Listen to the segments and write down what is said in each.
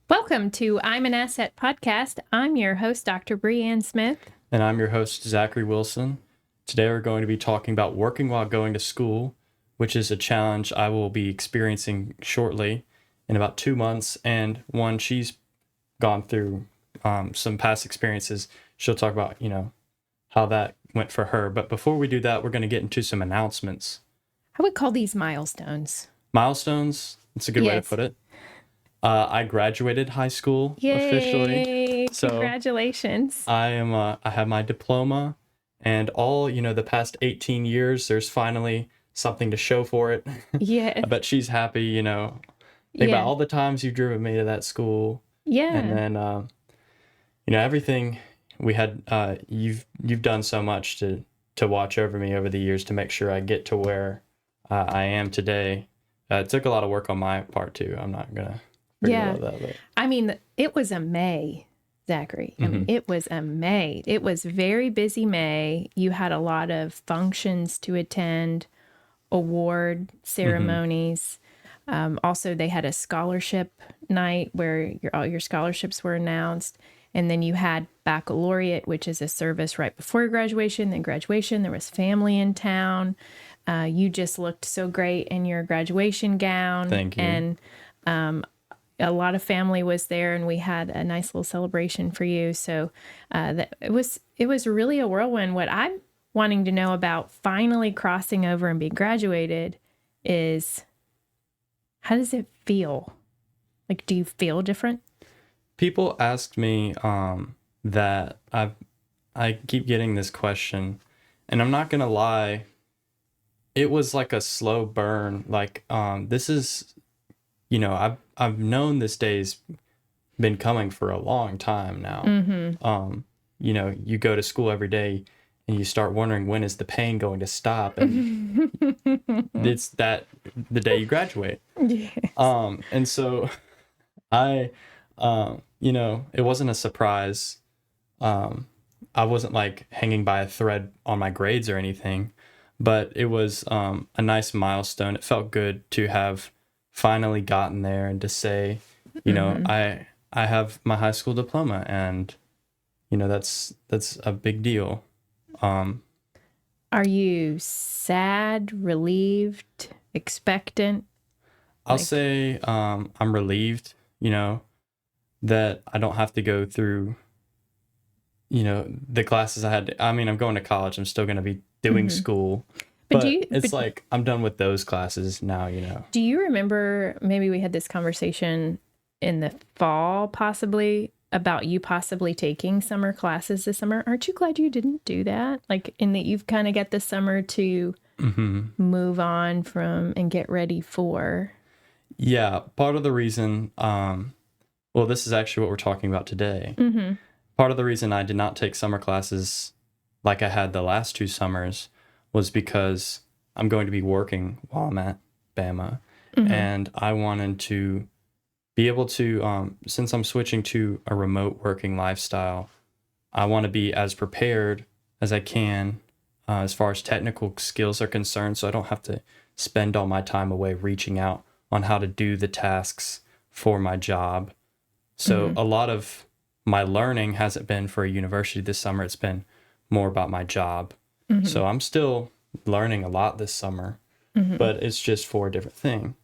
Welcome to I'm an Asset podcast. I'm your host, Dr. Breanne Smith. And I'm your host, Zachary Wilson. Today we're going to be talking about working while going to school, which is a challenge I will be experiencing shortly in about 2 months. And one, she's gone through some past experiences. She'll talk about, how that went for her. But before we do that, we're going to get into some announcements. I would call these milestones. Milestones, that's a good way to put it. I graduated high school officially. So congratulations. I have my diploma, and all, the past 18 years, there's finally something to show for it. Yeah. I bet she's happy, think about all the times you've driven me to that school. Yeah. And then, everything we had, you've done so much to watch over me over the years to make sure I get to where I am today. It took a lot of work on my part too. I'm not going to forget all that. But. I mean, it was a May, Zachary. I mean, it was a May. It was very busy May. You had a lot of functions to attend, award ceremonies. Also, they had a scholarship night where all your scholarships were announced. And then you had baccalaureate, which is a service right before graduation. Then graduation, there was family in town. You just looked so great in your graduation gown. Thank you. And a lot of family was there, and we had a nice little celebration for you. So it was really a whirlwind. What I'm wanting to know about finally crossing over and being graduated is, how does it feel? Like, do you feel different? People ask me that I keep getting this question, and I'm not gonna lie, it was like a slow burn. Like this is, I've known this day's been coming for a long time now. You go to school every day and you start wondering, when is the pain going to stop? And it's the day you graduate. Yes. And so it wasn't a surprise. I wasn't like hanging by a thread on my grades or anything, but it was a nice milestone. It felt good to have finally gotten there and to say, I have my high school diploma, and that's a big deal. Are you sad, relieved, expectant? I'll say I'm relieved, that I don't have to go through, the classes I had. I mean, I'm going to college. I'm still going to be doing school. But like I'm done with those classes now, Do you remember, maybe we had this conversation in the fall possibly, about you possibly taking summer classes this summer? Aren't you glad you didn't do that? Like, in that you've kind of got the summer to move on from and get ready for. Yeah, part of the reason, well, this is actually what we're talking about today. Part of the reason I did not take summer classes like I had the last 2 summers was because I'm going to be working while I'm at Bama. And I wanted to be able to, since I'm switching to a remote working lifestyle, I want to be as prepared as I can as far as technical skills are concerned, so I don't have to spend all my time away reaching out on how to do the tasks for my job. So a lot of my learning hasn't been for a university this summer. It's been more about my job. So I'm still learning a lot this summer, but it's just for a different thing.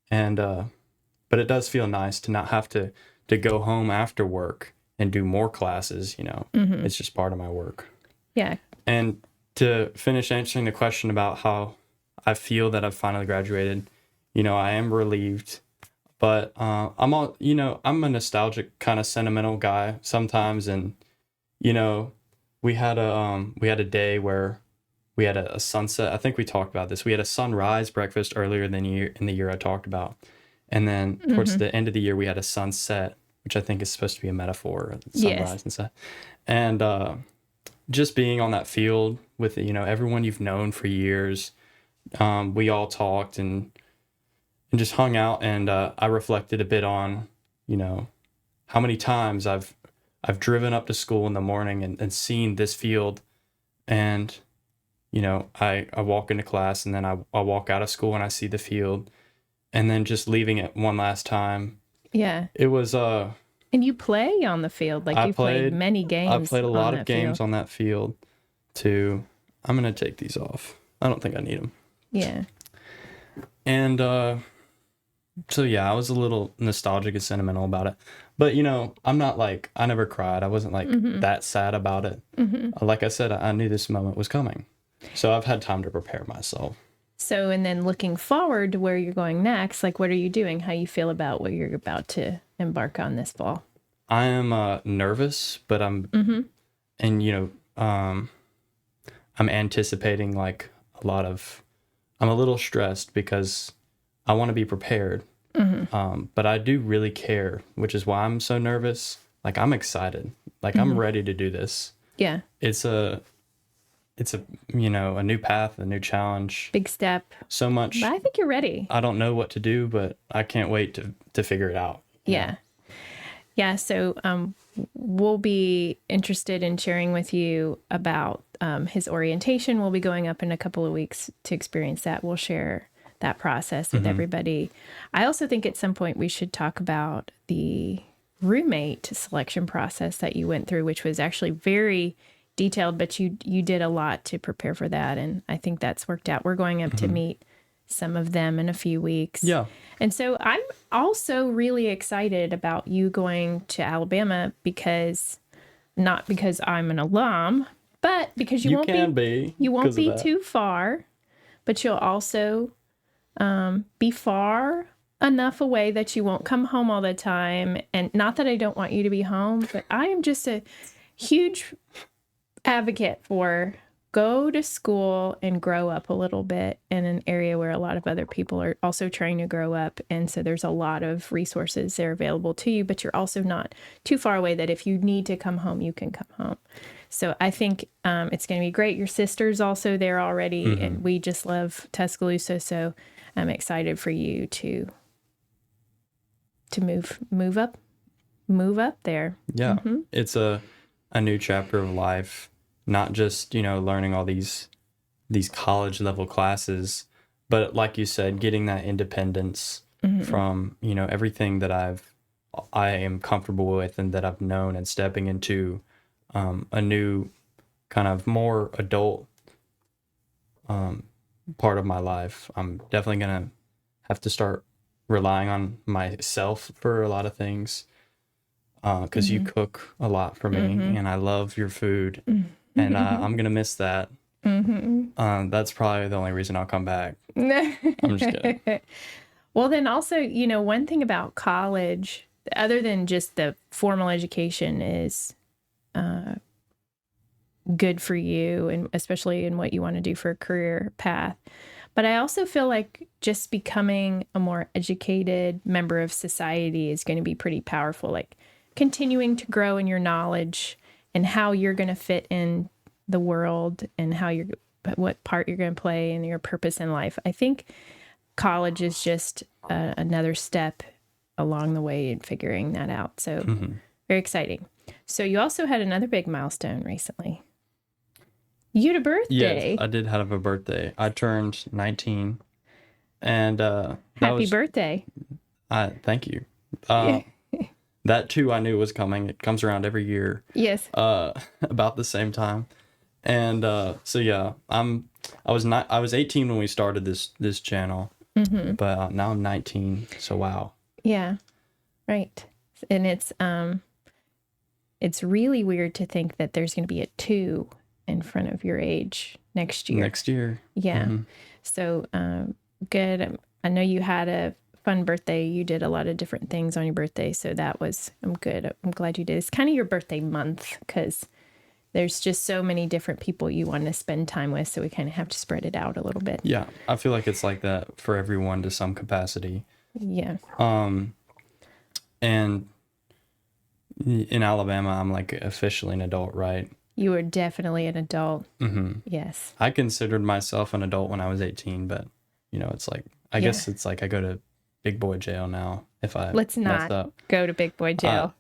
And but it does feel nice to not have to go home after work and do more classes. It's just part of my work. Yeah. And to finish answering the question about how I feel that I've finally graduated, I am relieved, but I'm a nostalgic kind of sentimental guy sometimes. And, we had a day where we had a sunset. I think we talked about this. We had a sunrise breakfast earlier in the year I talked about. And then towards the end of the year, we had a sunset, which I think is supposed to be a metaphor, sunrise and stuff. And just being on that field with, everyone you've known for years, we all talked and just hung out. And I reflected a bit on, how many times I've driven up to school in the morning and seen this field. And, I walk into class, and then I walk out of school and I see the field. And then just leaving it one last time Yeah. It was And you play on the field. Like you played many games. I played a lot on of that games field. on that field too. I'm going to take these off. I don't think I need them. Yeah. And so yeah, I was a little nostalgic and sentimental about it. But you know, I'm not like, I never cried. I wasn't like that sad about it. Like I said, I knew this moment was coming. So I've had time to prepare myself. So, and then looking forward to where you're going next, like what are you doing? How you feel about what you're about to embark on this fall? I am nervous, but and you know, I'm anticipating like a lot of, I'm a little stressed because I want to be prepared. But I do really care, which is why I'm so nervous. Like I'm excited. Like I'm ready to do this. Yeah. It's a, you know, a new path, a new challenge. Big step. So much. But I think you're ready. I don't know what to do, but I can't wait to figure it out. Yeah. Yeah. So we'll be interested in sharing with you about his orientation. We'll be going up in a couple of weeks to experience that. We'll share that process with everybody. I also think at some point we should talk about the roommate selection process that you went through, which was actually very detailed, but you did a lot to prepare for that. And I think that's worked out. We're going up to meet some of them in a few weeks. Yeah. And so I'm also really excited about you going to Alabama not because I'm an alum, but because you won't be too far, but you'll also be far enough away that you won't come home all the time. And not that I don't want you to be home, but I am just a huge advocate for go to school and grow up a little bit in an area where a lot of other people are also trying to grow up. And so there's a lot of resources there available to you, but you're also not too far away that if you need to come home, you can come home. So I think it's going to be great. Your sister's also there already, and we just love Tuscaloosa. So I'm excited for you to move up there. Yeah. It's a new chapter of life. Not just, you know, learning all these college level classes, but like you said, getting that independence from, you know, everything that I am comfortable with and that I've known, and stepping into a new kind of more adult part of my life. I'm definitely going to have to start relying on myself for a lot of things because you cook a lot for me and I love your food. And I'm going to miss that. That's probably the only reason I'll come back. I'm just kidding. Well, then also, you know, one thing about college, other than just the formal education, is good for you, and especially in what you want to do for a career path. But I also feel like just becoming a more educated member of society is going to be pretty powerful. Like continuing to grow in your knowledge and how you're going to fit in the world and what part you're going to play in your purpose in life. I think college is just another step along the way in figuring that out. So very exciting. So you also had another big milestone recently. You had a birthday. Yes, I did have a birthday. I turned 19, and Happy birthday. Thank you. That too, I knew was coming. It comes around every year. Yes. About the same time, and so yeah, I was 18 when we started this channel, but now I'm 19. So wow. Yeah, right. And it's really weird to think that there's going to be a 2 in front of your age next year. Next year. Yeah. So good. I know you had a fun birthday. You did a lot of different things on your birthday. So I'm good. I'm glad you did. It's kind of your birthday month because there's just so many different people you want to spend time with. So we kind of have to spread it out a little bit. Yeah. I feel like it's like that for everyone to some capacity. Yeah. And in Alabama, I'm like officially an adult, right? You were definitely an adult. Mm-hmm. Yes. I considered myself an adult when I was 18, but you know, it's like, I guess it's like I go to big boy jail now if I Let's messed not up. go to big boy jail.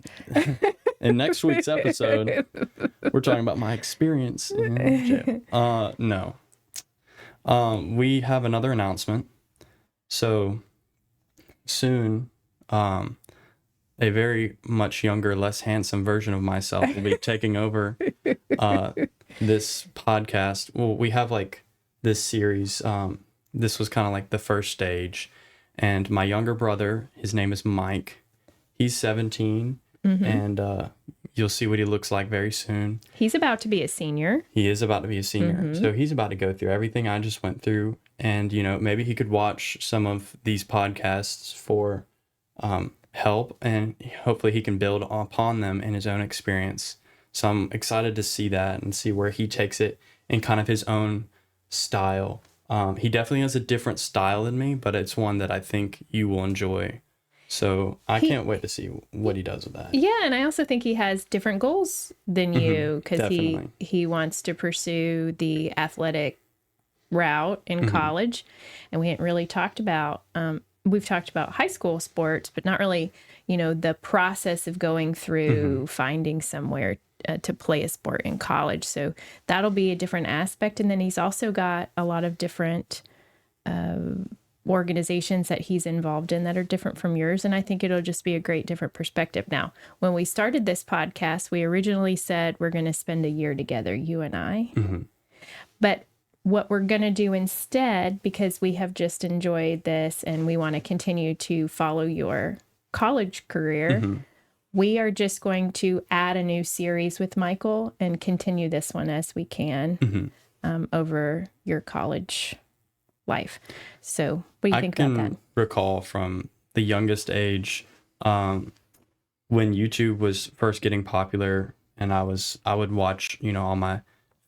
In next week's episode, we're talking about my experience in jail. No. We have another announcement. So soon, a very much younger, less handsome version of myself will be taking over this podcast. Well, we have like this series. This was kind of like the first stage. And my younger brother, his name is Mike. He's 17, and you'll see what he looks like very soon. He's about to be a senior. He is about to be a senior. So he's about to go through everything I just went through. And, you know, maybe he could watch some of these podcasts for help, and hopefully he can build upon them in his own experience. So I'm excited to see that and see where he takes it in kind of his own style. He definitely has a different style than me, but it's one that I think you will enjoy. So I can't wait to see what he does with that. Yeah, and I also think he has different goals than you, because he wants to pursue the athletic route in college, and we hadn't really talked about. We've talked about high school sports, but not really, you know, the process of going through finding somewhere to play a sport in college. So that'll be a different aspect. And then he's also got a lot of different organizations that he's involved in that are different from yours. And I think it'll just be a great different perspective. Now, when we started this podcast, we originally said we're going to spend a year together, you and I. But what we're going to do instead, because we have just enjoyed this and we want to continue to follow your college career, we are just going to add a new series with Michael and continue this one as we can over your college life. So what do you think about that? I can recall from the youngest age, when YouTube was first getting popular, and I would watch, you know, all my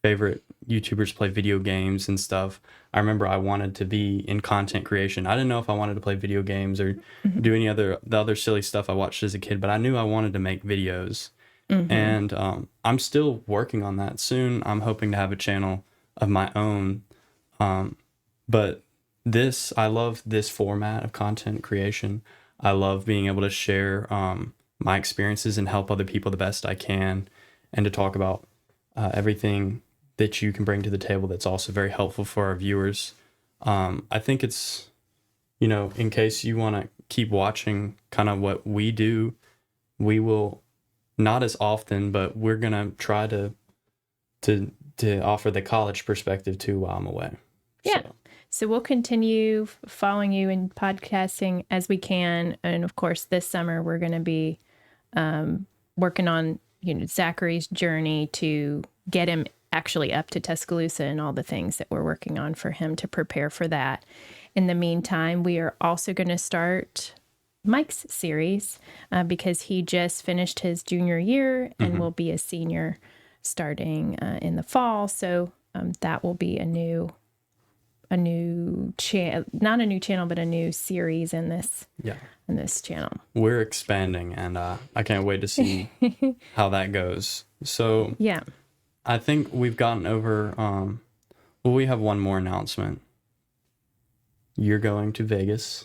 favorite YouTubers play video games and stuff. I remember I wanted to be in content creation. I didn't know if I wanted to play video games or do any the other silly stuff I watched as a kid, but I knew I wanted to make videos. And I'm still working on that. Soon I'm hoping to have a channel of my own. But I love this format of content creation. I love being able to share my experiences and help other people the best I can, and to talk about everything that you can bring to the table that's also very helpful for our viewers. I think it's, you know, in case you want to keep watching kind of what we do, we will, not as often, but we're going to try to offer the college perspective too while I'm away. Yeah. So we'll continue following you in podcasting as we can. And of course, this summer we're going to be working on, you know, Zachary's journey to get him actually up to Tuscaloosa and all the things that we're working on for him to prepare for that. In the meantime, we are also going to start Mike's series because he just finished his junior year and will be a senior starting in the fall. So that will be a new channel, not a new channel, but a new series in this channel. We're expanding, and I can't wait to see how that goes. So yeah. I think we've gotten over, we have one more announcement. You're going to Vegas.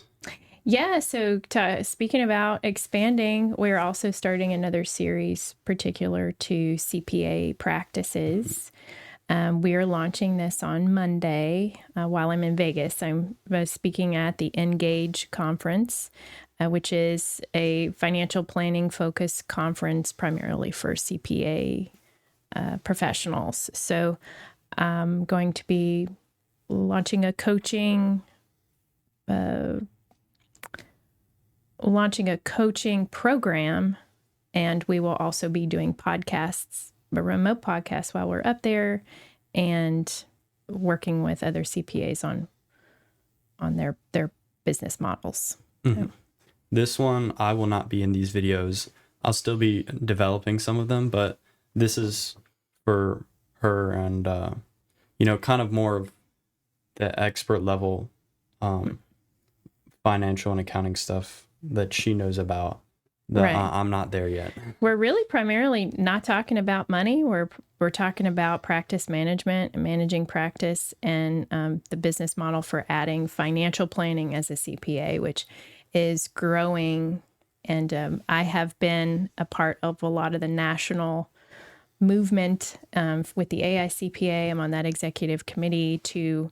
Yeah, so speaking about expanding, we're also starting another series particular to CPA practices. We are launching this on Monday while I'm in Vegas. I'm speaking at the Engage conference, which is a financial planning focused conference primarily for CPA professionals. So I'm going to be launching a coaching program, and we will also be doing podcasts, a remote podcast while we're up there, and working with other CPAs on their business models. So. This one, I will not be in these videos. I'll still be developing some of them, but this is for her and, you know, kind of more of the expert level financial and accounting stuff that she knows about. Right. I'm not there yet. We're really primarily not talking about money. We're talking about practice management and managing practice, and the business model for adding financial planning as a CPA, which is growing. And I have been a part of a lot of the national movement with the AICPA. I'm on that executive committee to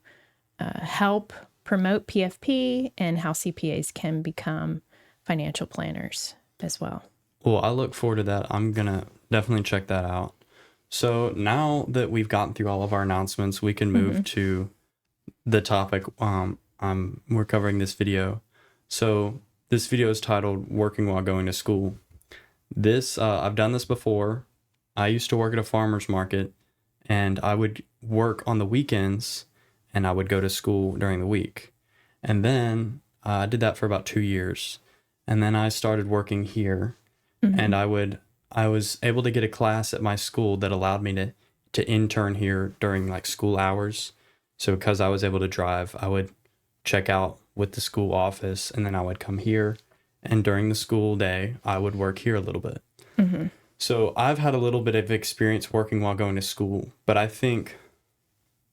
help promote PFP and how CPAs can become financial planners. as well. Well, I look forward to that. I'm going to definitely check that out. So now that we've gotten through all of our announcements, we can move to the topic we're covering this video. So this video is titled Working While Going to School. I've done this before. I used to work at a farmer's market, and I would work on the weekends and I would go to school during the week. And then I did that for about 2 years. And then I started working here, and I was able to get a class at my school that allowed me to intern here during like school hours. So because I was able to drive, I would check out with the school office, and then I would come here. And during the school day, I would work here a little bit. So I've had a little bit of experience working while going to school, but I think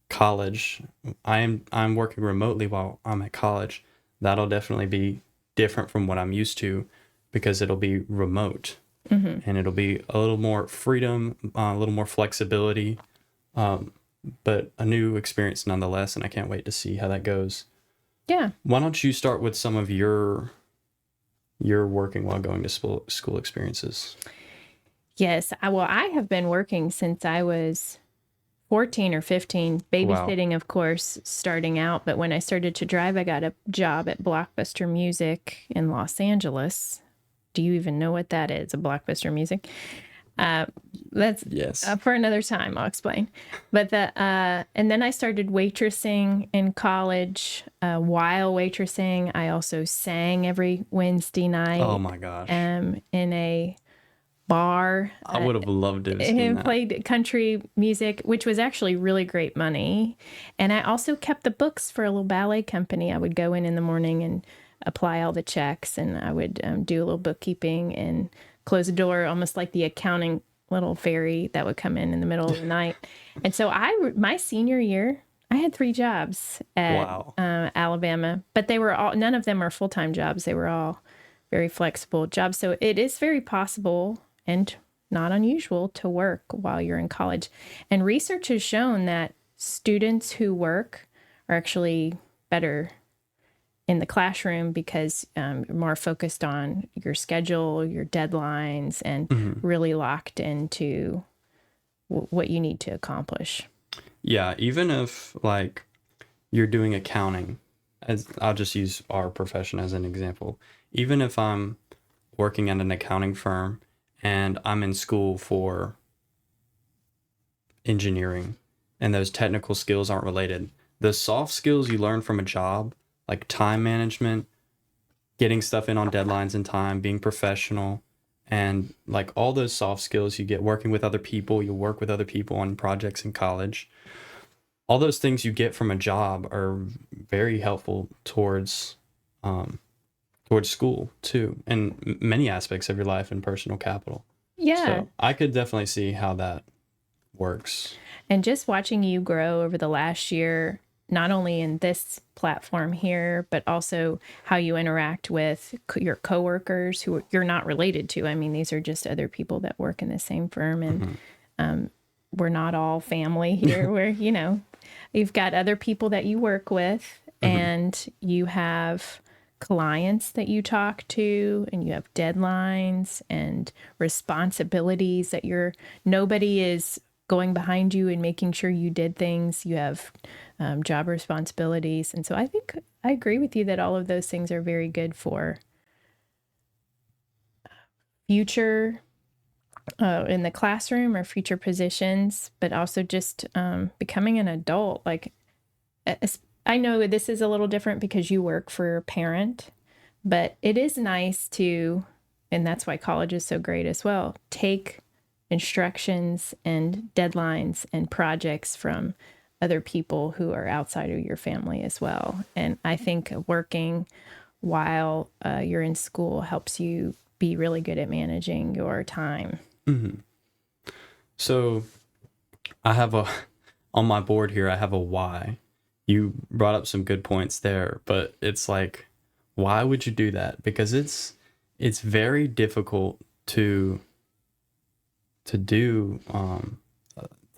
college, I'm working remotely while I'm at college. That'll definitely be different from what I'm used to because it'll be remote, and it'll be a little more freedom, a little more flexibility, but a new experience nonetheless. And I can't wait to see how that goes. Yeah. Why don't you start with some of your working while going to school experiences? Yes. I have been working since I was 14 or 15, babysitting, of course, starting out. But when I started to drive, I got a job at Blockbuster Music in Los Angeles. Do you even know what that is, a Blockbuster Music? That's Yes. For another time, I'll explain. But and then I started waitressing in college. While waitressing, I also sang every Wednesday night. Oh my gosh. In a bar. I would have loved to have seen And that. played country music, which was actually really great money. And I also kept the books for a little ballet company. I would go in the morning and apply all the checks, and I would do a little bookkeeping and close the door, almost like the accounting little fairy that would come in the middle of the night. And so my senior year, I had 3 jobs at Alabama, but none of them are full-time jobs. They were all very flexible jobs. So it is very possible and not unusual to work while you're in college. And research has shown that students who work are actually better in the classroom because you're more focused on your schedule, your deadlines, and really locked into what you need to accomplish. Yeah, even if like you're doing accounting, as I'll just use our profession as an example. Even if I'm working at an accounting firm and I'm in school for engineering and those technical skills aren't related, the soft skills you learn from a job, like time management, getting stuff in on deadlines in time, being professional, and like all those soft skills you get working with other people, you work with other people on projects in college. All those things you get from a job are very helpful towards school too, and many aspects of your life and personal capital. Yeah. So I could definitely see how that works. And just watching you grow over the last year, not only in this platform here, but also how you interact with your coworkers who you're not related to. I mean, these are just other people that work in the same firm, and we're not all family here. Where you've got other people that you work with, and you have clients that you talk to, and you have deadlines and responsibilities that nobody is going behind you and making sure you did things. You have job responsibilities. And so I think I agree with you that all of those things are very good for future in the classroom or future positions, but also just becoming an adult. Like, I know this is a little different because you work for a parent, but it is nice to, and that's why college is so great as well, take instructions and deadlines and projects from other people who are outside of your family as well. And I think working while you're in school helps you be really good at managing your time. So I have on my board here, I have a why. You brought up some good points there, but it's like, why would you do that? Because it's very difficult to do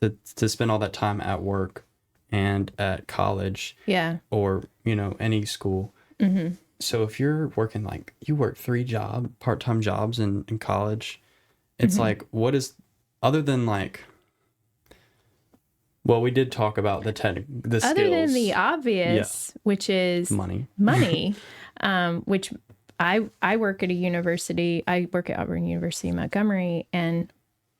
to spend all that time at work and at college, Yeah. or any school. so if you're working like you work part-time jobs in college, it's like what is other than like well, we did talk about the Other than skills. the Yeah, obvious, which is money. money, which I work at a university. I work at Auburn University in Montgomery, and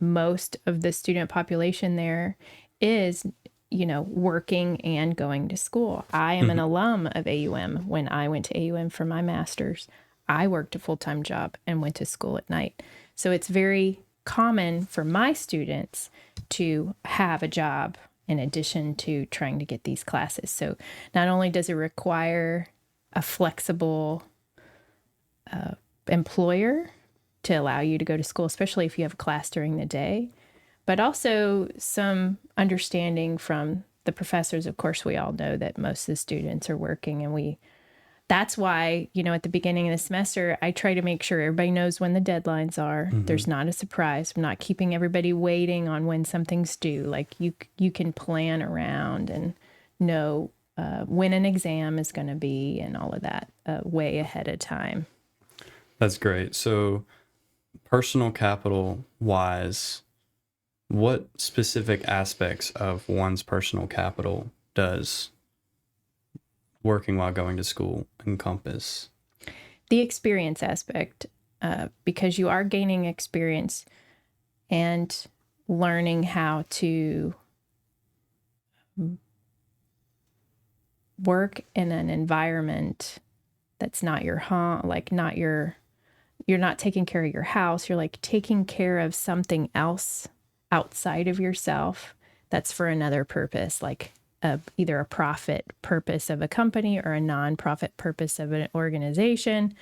most of the student population there is, working and going to school. I am an alum of AUM. When I went to AUM for my master's, I worked a full-time job and went to school at night. So it's very common for my students to have a job in addition to trying to get these classes. So not only does it require a flexible employer to allow you to go to school, especially if you have a class during the day, but also some understanding from the professors. Of course, we all know that most of the students are working, and that's why, at the beginning of the semester, I try to make sure everybody knows when the deadlines are. There's not a surprise. I'm not keeping everybody waiting on when something's due. Like you can plan around and know when an exam is going to be and all of that way ahead of time. That's great. So personal capital wise, what specific aspects of one's personal capital does working while going to school encompass? The experience aspect, because you are gaining experience and learning how to work in an environment that's not your home, you're not taking care of your house. You're like taking care of something else outside of yourself that's for another purpose, like either a profit purpose of a company or a nonprofit purpose of an organization,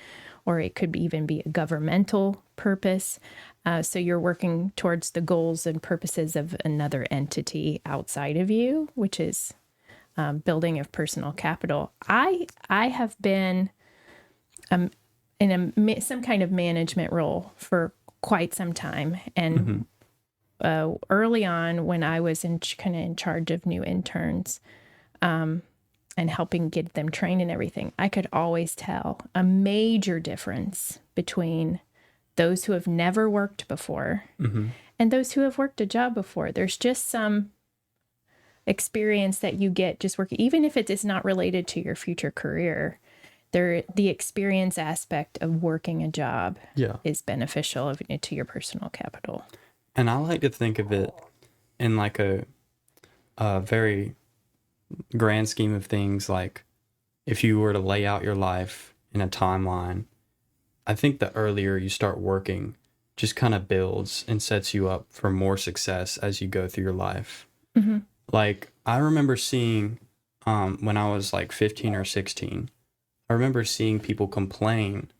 or it could even be a governmental purpose. So you're working towards the goals and purposes of another entity outside of you, which is building of personal capital. I have been in some kind of management role for quite some time, and early on, when I was in charge of new interns and helping get them trained and everything, I could always tell a major difference between those who have never worked before and those who have worked a job before. There's just some experience that you get just working, even if it is not related to your future career. The experience aspect of working a job is beneficial to your personal capital. And I like to think of it in like a very grand scheme of things. Like if you were to lay out your life in a timeline, I think the earlier you start working just kind of builds and sets you up for more success as you go through your life. Like I remember seeing when I was like 15 or 16, I remember seeing people complain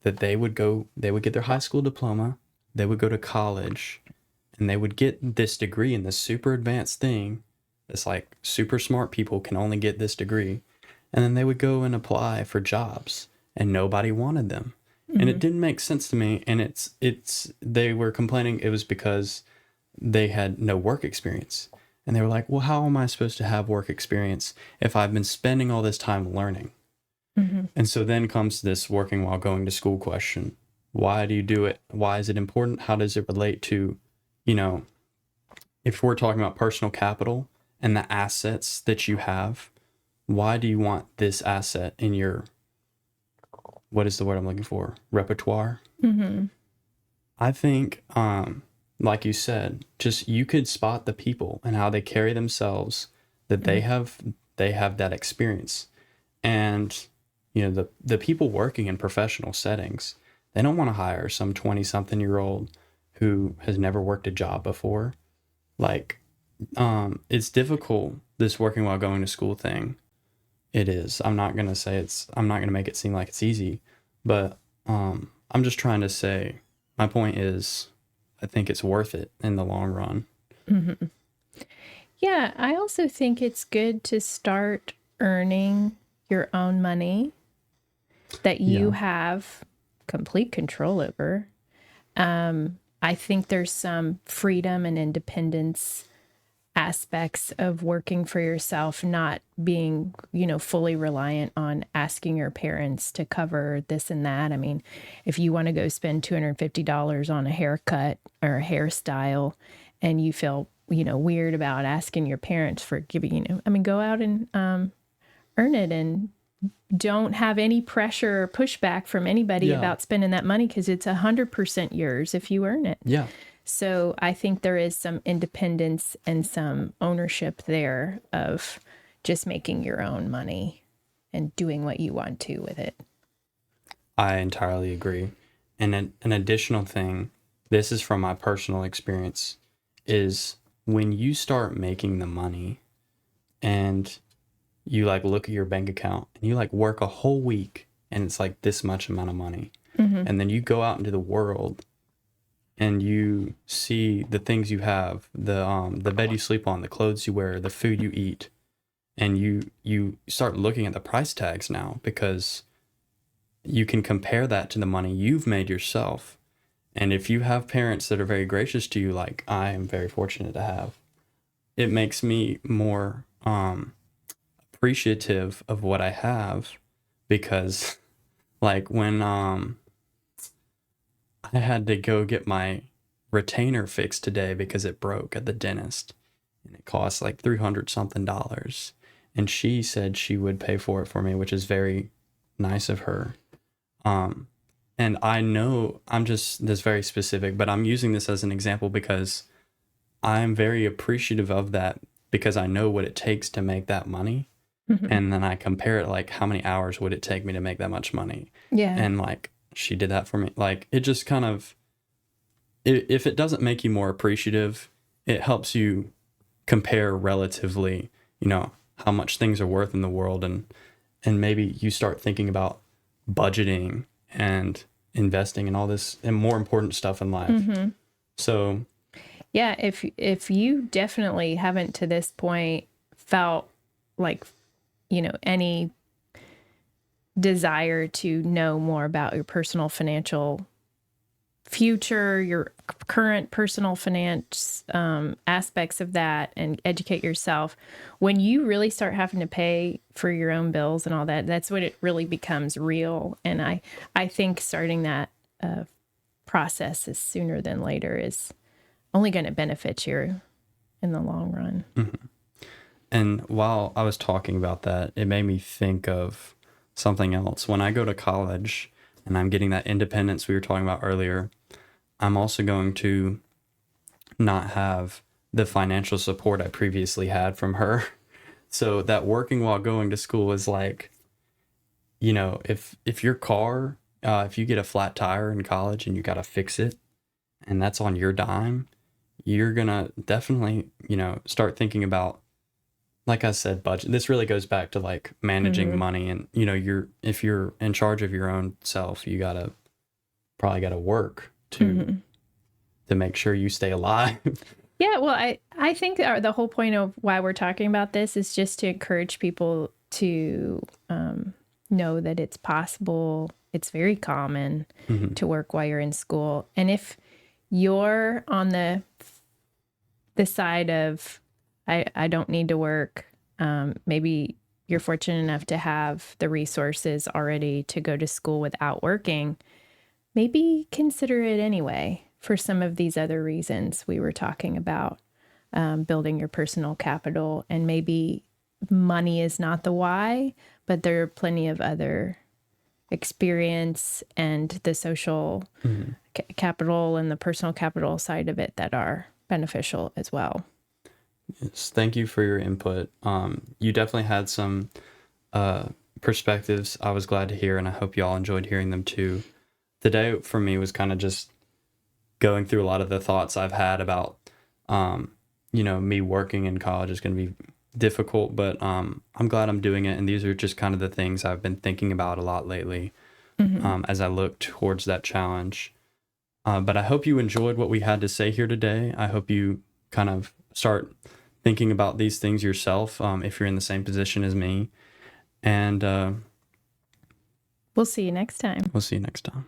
that they would get their high school diploma, they would go to college, and they would get this degree in this super advanced thing. It's like super smart people can only get this degree. And then they would go and apply for jobs and nobody wanted them. And it didn't make sense to me. And they were complaining it was because they had no work experience. And they were like, well, how am I supposed to have work experience if I've been spending all this time learning? And so then comes this working while going to school question. Why do you do it? Why is it important? How does it relate to, if we're talking about personal capital and the assets that you have, why do you want this asset in your, what is the word I'm looking for? Repertoire? I think, like you said, just you could spot the people and how they carry themselves, that they have that experience. And, the people working in professional settings, they don't want to hire some 20-something-year-old who has never worked a job before. Like, it's difficult, this working while going to school thing. It is. I'm not going to make it seem like it's easy, but I'm just trying to say, my point is, I think it's worth it in the long run. Yeah, I also think it's good to start earning your own money that you have complete control over. I think there's some freedom and independence aspects of working for yourself, not being, fully reliant on asking your parents to cover this and that. I mean, if you want to go spend $250 on a haircut or a hairstyle and you feel, weird about asking your parents for giving, go out and earn it, and don't have any pressure or pushback from anybody about spending that money, because it's 100% yours if you earn it. Yeah. So I think there is some independence and some ownership there of just making your own money and doing what you want to with it. I entirely agree. And an additional thing, this is from my personal experience, is when you start making the money and you like look at your bank account and you like work a whole week and it's like this much amount of money. Mm-hmm. And then you go out into the world and you see the things you have, the bed you sleep on, the clothes you wear, the food you eat, and you start looking at the price tags now, because you can compare that to the money you've made yourself. And if you have parents that are very gracious to you, like I am very fortunate to have, it makes me more appreciative of what I have, because like when I had to go get my retainer fixed today because it broke at the dentist, and it cost like $300 something, and she said she would pay for it for me, which is very nice of her. And I know I'm just this very specific, but I'm using this as an example because I'm very appreciative of that, because I know what it takes to make that money. Mm-hmm. And then I compare it, like, how many hours would it take me to make that much money? Yeah. And like, she did that for me. Like, it just kind of, if it doesn't make you more appreciative, it helps you compare relatively, how much things are worth in the world. And maybe you start thinking about budgeting and investing and all this and more important stuff in life. Mm-hmm. So yeah, if you definitely haven't to this point felt like, any desire to know more about your personal financial future, your current personal finance aspects of that, and educate yourself, when you really start having to pay for your own bills and all that, that's when it really becomes real. And I think starting that process is sooner than later is only going to benefit you in the long run. Mm-hmm. And while I was talking about that, it made me think of something else. When I go to college and I'm getting that independence we were talking about earlier, I'm also going to not have the financial support I previously had from her. So that working while going to school is like, if your car, if you get a flat tire in college and you got to fix it, and that's on your dime, you're going to definitely, start thinking about, like I said, budget. This really goes back to like managing mm-hmm. money, and if you're in charge of your own self, you probably gotta work to make sure you stay alive. Yeah, well, I think the whole point of why we're talking about this is just to encourage people to know that it's possible. It's very common mm-hmm. to work while you're in school, and if you're on the side of I don't need to work. Maybe you're fortunate enough to have the resources already to go to school without working. Maybe consider it anyway for some of these other reasons we were talking about, building your personal capital. And maybe money is not the why, but there are plenty of other experience and the social mm-hmm. capital and the personal capital side of it that are beneficial as well. Yes, thank you for your input. You definitely had some perspectives I was glad to hear, and I hope you all enjoyed hearing them too. Today for me was kind of just going through a lot of the thoughts I've had about, me working in college is going to be difficult, but I'm glad I'm doing it. And these are just kind of the things I've been thinking about a lot lately mm-hmm. As I look towards that challenge. But I hope you enjoyed what we had to say here today. I hope you kind of start thinking about these things yourself, if you're in the same position as me. And we'll see you next time. We'll see you next time.